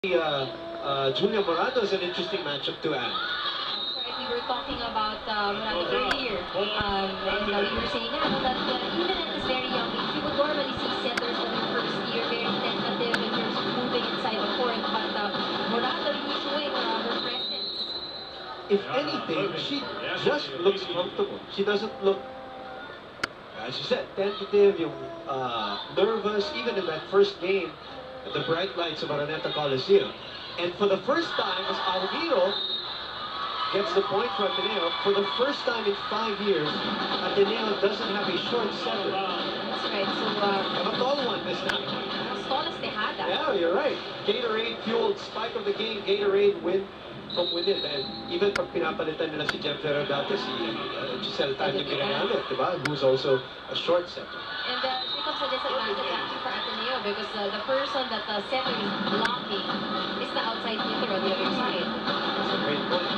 Julia Morado is an interesting matchup to add. Sorry, we were talking about Morado earlier. And we were saying that even at this very young age, you would normally see setters in their first year very tentative in terms of moving inside the court. But Morado really showing her presence. If anything, she just looks comfortable. She doesn't look, as you said, tentative, nervous, even in that first game at the bright lights of Araneta Coliseum. And for the first time, as Alviro gets the point for Ateneo, for the first time in 5 years, Ateneo doesn't have a short setter. That's right. So, a tall one this time. As tall as Tejada. Yeah, you're right. Gatorade fueled spike of the game. Gatorade win from within. And even pag pinapalitan nila si Jem Ferrer dati, si Giselle Tanya Minayalit, diba? Who's also a short setter. And it becomes a disadvantage actually for Ateneo because the person that the setter is blocking is the outside hitter on the other side. That's a great point.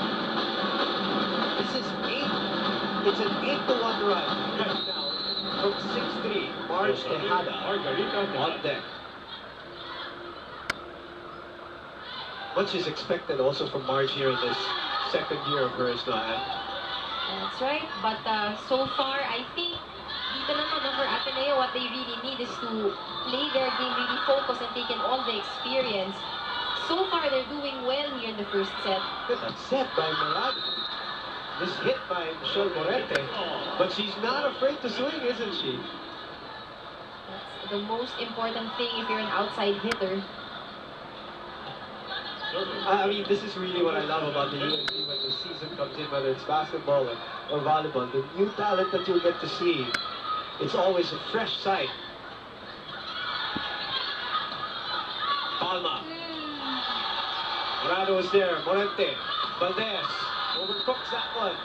This is 8. It's an 8-1 run right now from 6-3. Marge Tejada on deck. Much is expected also from Marge here in this second year of hers now. That's right. But so far, I think dito naman for Ateneo, what they really need is to play their game really focused and take in all the experience. So far, they're doing well here in the first set. Good set by Morado. This hit by Michelle Morete. But she's not afraid to swing, isn't she? That's the most important thing if you're an outside hitter. I mean, this is really what I love about the UAAP when the season comes in, whether it's basketball or volleyball. The new talent that you'll get to see, it's always a fresh sight. Palma. Morado is there. Morente. Valdez overcooks that one.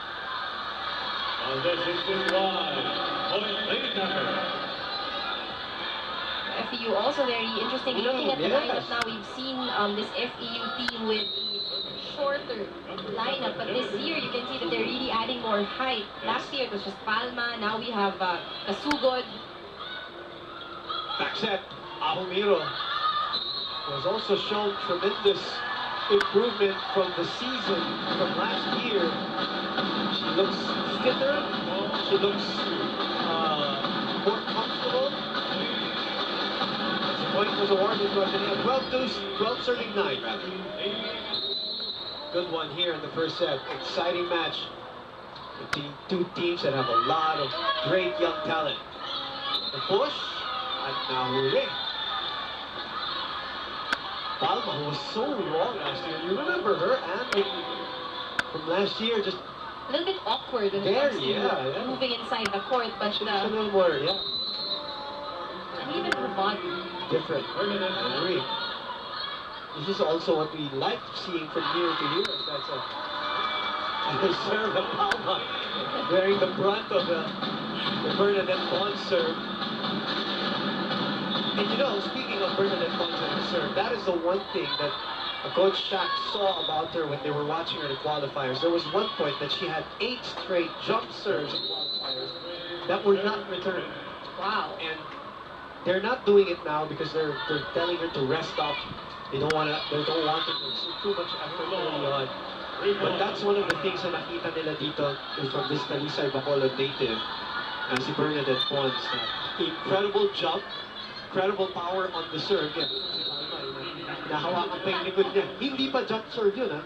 Valdez is wide. FEU also very interesting. Looking at the lineup now, we've seen this FEU team with a shorter lineup, but this year you can see that they're really adding more height. Last year it was just Palma, now we have Kasugod. Back set, Alviro has also shown tremendous improvement from the season from last year. She looks fitter, she looks more comfortable. Point was awarded to Ateneo. 12-39 rather. Good one here in the first set. Exciting match between two teams that have a lot of great young talent. The push, and now Huli. Palma, who was so wrong last year. You remember her, and from last year, just a little bit awkward when it comes to moving inside the court, but a little more, and even her body. Different. I agree. This is also what we like seeing from year to year. That's a serve of Palma bearing the brunt of the Bernadette Bond serve. And you know, speaking of Bernadette Bond and her serve, that is the one thing that Coach Shaq saw about her when they were watching her in the qualifiers. There was one point that she had 8 straight jump serves in qualifiers that were not returned. Wow. And they're not doing it now because they're telling her to rest up. They don't want her to exert too much effort early on. But that's one of the things na nakita nila dito from this Talisay Bacolod native, si Bernadette Pons. Incredible jump, incredible power on the serve. Nahawakan pa yung likod niya. Hindi pa jump serve yun, ha?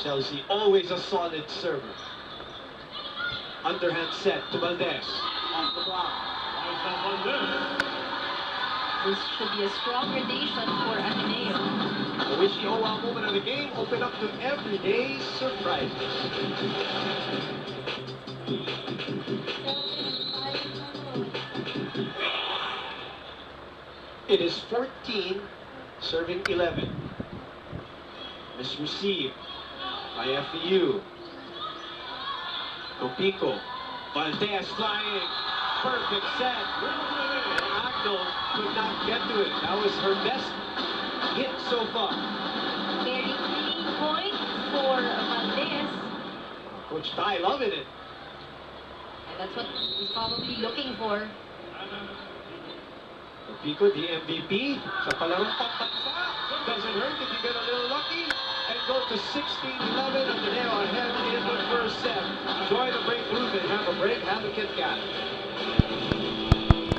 Chelsea, always a solid server. Underhand set to Valdez. Off the block. This should be a strong rotation for Ateneo. The Wishy-Owa moment of the game open up to everyday surprises. It is 14, serving 11. Misreceived by FEU. Topico. Valdez flying. Perfect set. And Agno could not get to it. That was her best hit so far. Very clean point for Valdez. Coach Ty loving it. And that's what he's probably looking for. Pico, the MVP sa palarong pambansa. Doesn't hurt if you get a little lucky and go to 16-11 on the nail ahead in the first set. Enjoy the break move and have a break. Have a Kit Kat.